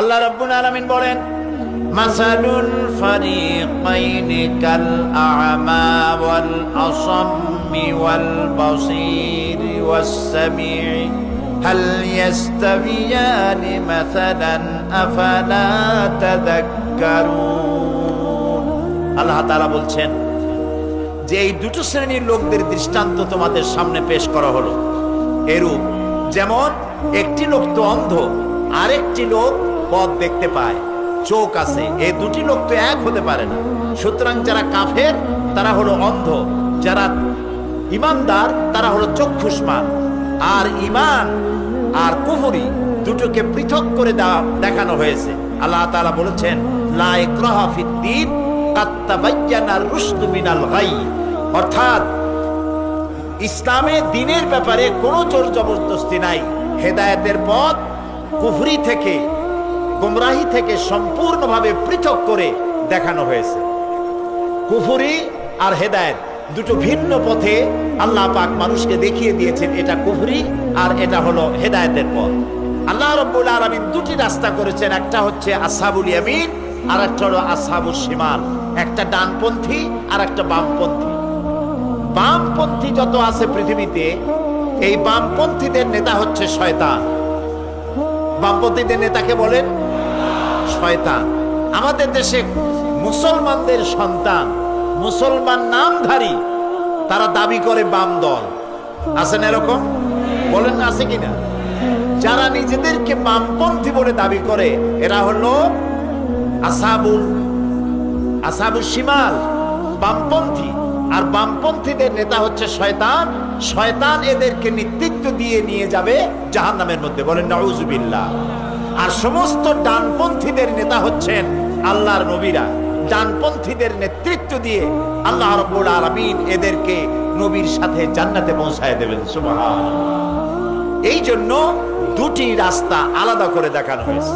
আল্লাহ রাব্বুল আলামিন বলেন, মাসালুল ফারিকাইনি কাল আ'মা ওয়াল আসাম্মি ওয়াল বাসীরি ওয়াস সামিঈ হাল ইয়াস্তাবিয়ানি মাসালান আফালা তাযাক্কারুন। আল্লাহ তাআলা বলছেন যে এই দুটো শ্রেণীর লোকদের দৃষ্টান্ত তোমাদের সামনে পেশ করা হলো। এরূপ যেমন একটি লোক তো অন্ধ, আরেকটি লোক পথ দেখতে পায়, চোখ আছে, এই দুটি লোক তো এক হতে পারে না। সুতরাং যারা কাফের তারা হলো অন্ধ, যারা ইমানদার তারা হলো চক্ষুষ্মান। আর ইমান আর কুফরি দুটোকে পৃথক করে দেখানো হয়েছে। আল্লাহ তাআলা বলেছেন, লা ইকরাহা ফিদ্দীন কাদ তাবায়্যানার রুশদু মিনাল গাই। অর্থাৎ ইসলামে দ্বীনের ব্যাপারে কোনো জোর জবরদস্তি নাই। হেদায়েতের পথ কুফরি থেকে, গোমরাহি থেকে সম্পূর্ণভাবে পৃথক করে দেখানো হয়েছে। কুফরি আর হেদায়েত দুটো ভিন্ন পথে আল্লাহ পাক মানুষকে দেখিয়ে দিয়েছেন, এটা কুফরি আর এটা হলো হেদায়েতের পথ। আল্লাহ রাব্বুল আলামিন দুটি রাস্তা করেছেন, একটা হচ্ছে আসহাবুল ইয়ামিন আর একটা হলো আসহাবুশ শিমাল। একটা ডানপন্থী আর একটা বামপন্থী। বামপন্থী যত আছে পৃথিবীতে, এই বামপন্থীদের নেতা হচ্ছে শয়তান। বামপন্থীদের নেতাকে বলেন শয়তান। আমাদের দেশে মুসলমানদের সন্তান, মুসলমান নামধারী, তারা দাবি করে বাম দল। আছেন এরকম? বলেন না, আছে কিনা? যারা নিজেদেরকে বামপন্থী বলে দাবি করে এরা হলো আসহাবুল শিমাল, বামপন্থী। আর বামপন্থীদের নেতা হচ্ছে শয়তান। শয়তান এদেরকে নেতৃত্ব দিয়ে নিয়ে যাবে জাহান্নামের মধ্যে, বলেন নাউযুবিল্লাহ। আর সমস্ত ডানপন্থীদের নেতা হচ্ছেন আল্লাহর নবীরা। ডানপন্থীদের নেতৃত্ব দিয়ে আল্লাহ রাব্বুল আলামিন এদেরকে নবীর সাথে জান্নাতে পৌঁছায় দেবেন, সুবহানাল্লাহ। এই জন্য দুটি রাস্তা আলাদা করে দেখানো হয়েছে।